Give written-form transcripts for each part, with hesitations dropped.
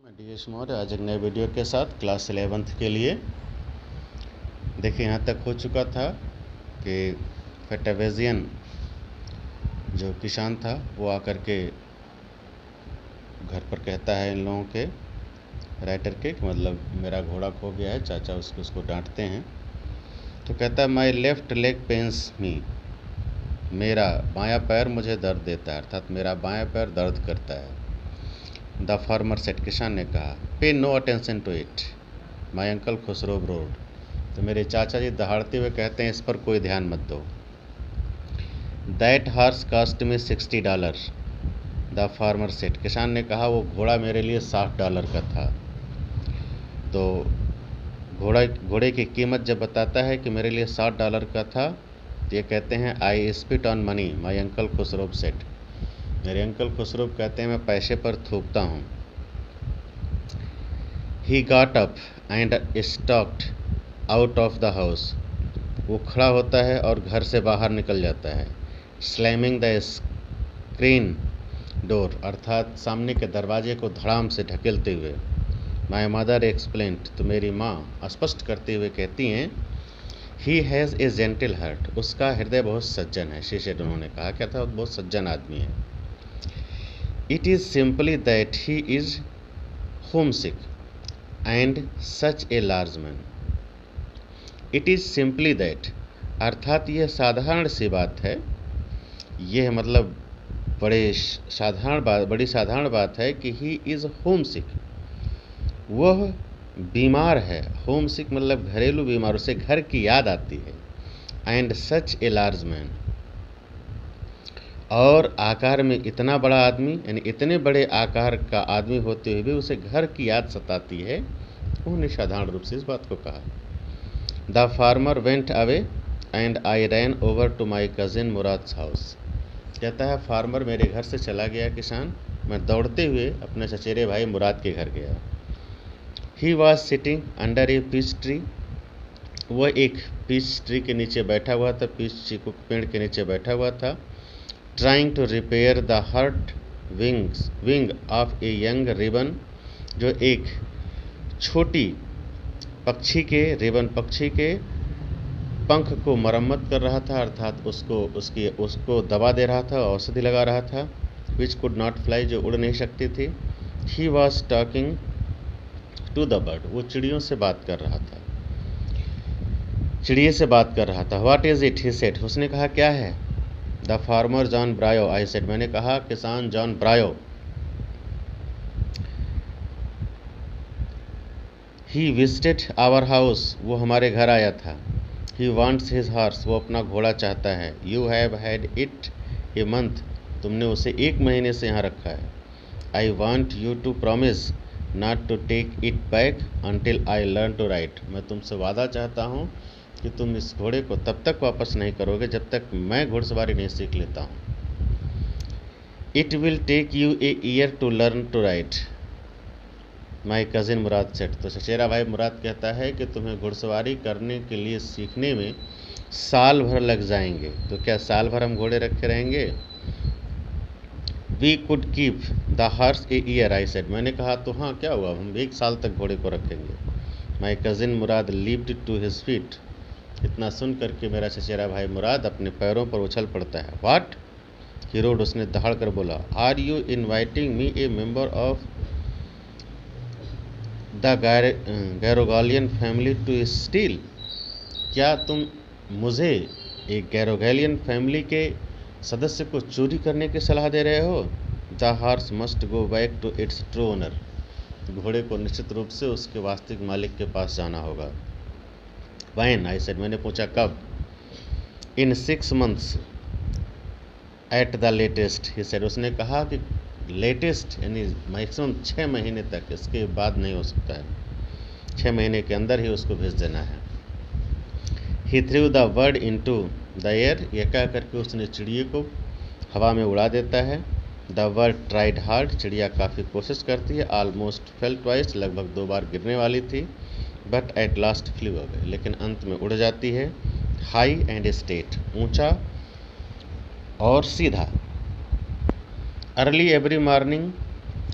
मैं डीएस मौर्य आज एक नए वीडियो के साथ क्लास 11th के लिए। देखिए यहाँ तक हो चुका था कि फेटावेजियन जो किसान था वो आकर के घर पर कहता है इन लोगों के राइटर के कि मतलब मेरा घोड़ा खो गया है। चाचा उसको डांटते हैं तो कहता है माई लेफ़्ट लेग पेन्स मी, मेरा बायां पैर मुझे दर्द देता है, अर्थात मेरा बायां पैर दर्द करता है। द फार्मर सेट, किसान ने कहा, pay no attention to it my uncle Khosrove, तो मेरे चाचा जी दहाड़ते हुए कहते हैं इस पर कोई ध्यान मत दो। दैट हार्स कास्ट में $60, द फार्मर सेट, किसान ने कहा वो घोड़ा मेरे लिए $60 का था। तो घोड़े की कीमत जब बताता है कि मेरे लिए $60 का था तो ये कहते हैं आई spit on money my uncle Khusro set, मेरे अंकल खुसरो कहते हैं मैं पैसे पर थूकता हूँ। He got up and stocked out of the house, वो खड़ा होता है और घर से बाहर निकल जाता है। स्लैमिंग द स्क्रीन डोर, अर्थात सामने के दरवाजे को धड़ाम से ढकेलते हुए। माई मदर एक्सप्लेन्ड, तो मेरी माँ स्पष्ट करते हुए कहती हैं he has a gentle heart, उसका हृदय बहुत सज्जन है। शीशे उन्होंने कहा क्या था, बहुत सज्जन आदमी है। It is simply that he is homesick and such a large man. It is simply that, अर्थात यह साधारण सी बात है, यह मतलब बड़ी साधारण बात है कि he is homesick, वह बीमार है। homesick मतलब घरेलू बीमार, उसे घर की याद आती है। and such a large man, और आकार में इतना बड़ा आदमी, यानी इतने बड़े आकार का आदमी होते हुए भी उसे घर की याद सताती है। उन्होंने साधारण रूप से इस बात को कहा। The farmer went away and I ran over to my cousin Murad's house, कहता है फार्मर मेरे घर से चला गया किसान, मैं दौड़ते हुए अपने चचेरे भाई मुराद के घर गया। He was sitting under a peach tree, वह एक पीच ट्री के नीचे बैठा हुआ था, पीच चीकू पेड़ के नीचे बैठा हुआ था। Trying to repair the hurt wing of a young ribbon, जो एक छोटी पक्षी के पंख को मरम्मत कर रहा था, अर्थात उसको दवा दे रहा था, औषधि लगा रहा था। which could not fly, जो उड़ नहीं सकती थी। he was talking to the bird, वो चिड़ियों से बात कर रहा था, चिड़िए से बात कर रहा था। what is it, he said, उसने कहा क्या है। The farmer John Byro, I said, मैंने कहा किसान John Byro. He visited our house, वो हमारे घर आया था। ही वांट्स हिज हॉर्स, वो अपना घोड़ा चाहता है। You have had it a month, तुमने उसे 1 महीने से यहाँ रखा है। I want you to promise not to take it back until I learn to ride, मैं तुमसे वादा चाहता हूँ कि तुम इस घोड़े को तब तक वापस नहीं करोगे जब तक मैं घुड़सवारी नहीं सीख लेता हूँ। It will take you a year to learn to ride my cousin Murad said, तो चचेरा भाई मुराद कहता है कि तुम्हें घुड़सवारी करने के लिए सीखने में साल भर लग जाएंगे। तो क्या साल भर हम घोड़े रखे रहेंगे। We could keep the horse a year, I said, मैंने कहा तो हाँ क्या हुआ, हम 1 साल तक घोड़े को रखेंगे। My cousin Murad leaped to his feet, इतना सुन करके मेरा चचेरा भाई मुराद अपने पैरों पर उछल पड़ता है। व्हाट, ही रोड, उसने दहाड़ कर बोला। Are you inviting me a member of the Garoghlanian family to steal, क्या तुम मुझे एक गैरोगालियन फैमिली के सदस्य को चोरी करने की सलाह दे रहे हो। The horse must go back to its true owner, घोड़े को निश्चित रूप से उसके वास्तविक मालिक के पास जाना होगा। When, I said, मैंने पूछा कब। In 6 months at the latest, he said, उसने कहा कि लेटेस्ट यानी मैक्सिमम 6 महीने तक, इसके बाद नहीं हो सकता है, 6 महीने के अंदर ही उसको भेज देना है। He threw the bird into the air, यह कह करके उसने चिड़िए को हवा में उड़ा देता है। The bird tried hard, चिड़िया काफ़ी कोशिश करती है। Almost fell twice, लगभग 2 बार गिरने वाली थी। But at last flu away, लेकिन अंत में उड़ जाती है। हाई एंड स्ट्रेट, ऊंचा और सीधा। Early every morning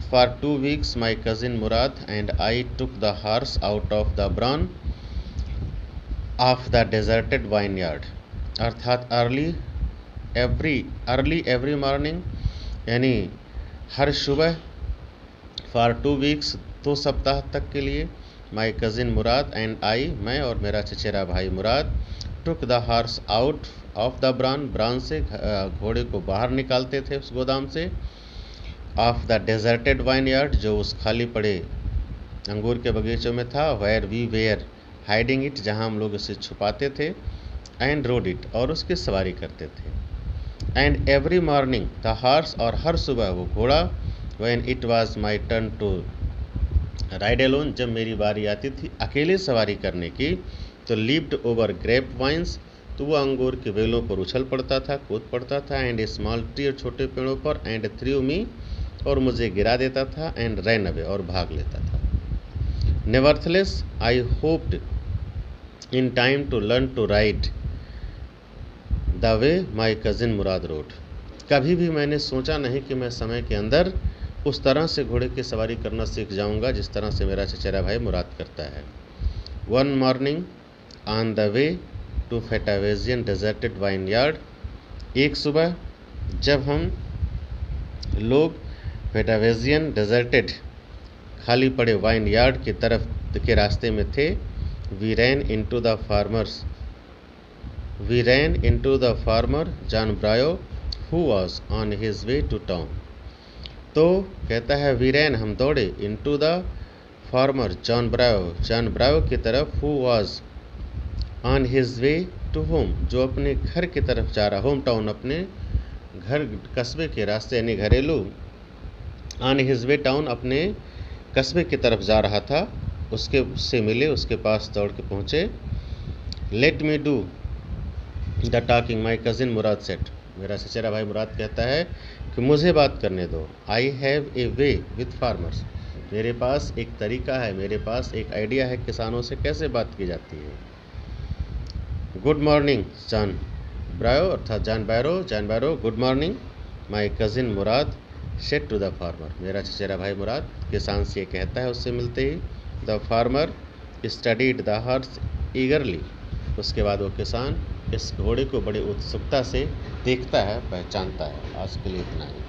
For 2 weeks my cousin Murad and I took the horse out of the barn of the deserted vineyard. अर्थात early मॉर्निंग यानी हर सुबह, फॉर 2 weeks 2 सप्ताह तक के लिए, माई कज़िन मुराद एंड आई मैं और मेरा चचेरा भाई Murad, took the horse out of the barn से घोड़े को बाहर निकालते थे उस गोदाम से, of the deserted vineyard जो उस खाली पड़े अंगूर के बगीचों में था, where we were hiding it जहां हम लोग इसे छुपाते थे, एंड रोड इट और उसकी सवारी करते थे, and every morning the horse और हर सुबह वो घोड़ा, when it was my turn to ride alone जब मेरी बारी आती थी अकेले सवारी करने की, तो लीप्ड ओवर ग्रेप वाइन्स तो वो अंगूर के बेलों पर उछल पड़ता था, कूद पड़ता था, एंड स्मॉल ट्री और छोटे पेड़ों पर, एंड थ्रू मी और मुझे गिरा देता था, एंड रैन अवे और भाग लेता था। Nevertheless I hoped in time to learn to ride the way my cousin Murad rode. कभी भी मैंने सोचा नहीं कि मैं समय के अंदर उस तरह से घोड़े की सवारी करना सीख जाऊंगा जिस तरह से मेरा चचेरा भाई मुराद करता है। One morning on the way to Fetvajian deserted vineyard, एक सुबह जब हम लोग फेटावेजियन डेजर्टेड खाली पड़े वाइन यार्ड की तरफ के रास्ते में थे, we ran into the farmer John Brio who was on his way to town. तो कहता है वी रैन हम दौड़े, into the farmer John Brio की तरफ, who was on his way to home जो अपने घर की तरफ जा रहा, होम टाउन अपने घर कस्बे के रास्ते यानी घरेलू, ऑन हिज वे टाउन अपने कस्बे की तरफ जा रहा था, उससे मिले, उसके पास दौड़ के पहुँचे। Let me do the talking my cousin Murad set, मेरा चचेरा भाई मुराद कहता है कि मुझे बात करने दो। I have a way with farmers, मेरे पास एक तरीका है, मेरे पास एक आइडिया है किसानों से कैसे बात की जाती है। गुड मॉर्निंग जॉन ब्रायो अर्थात John Barrow, good morning my cousin Murad said to the farmer, मेरा चचेरा भाई मुराद किसान से कहता है उससे मिलते ही। The farmer studied the horse eagerly, उसके बाद वो किसान इस घोड़े को बड़ी उत्सुकता से देखता है, पहचानता है। आज के लिए इतना ही।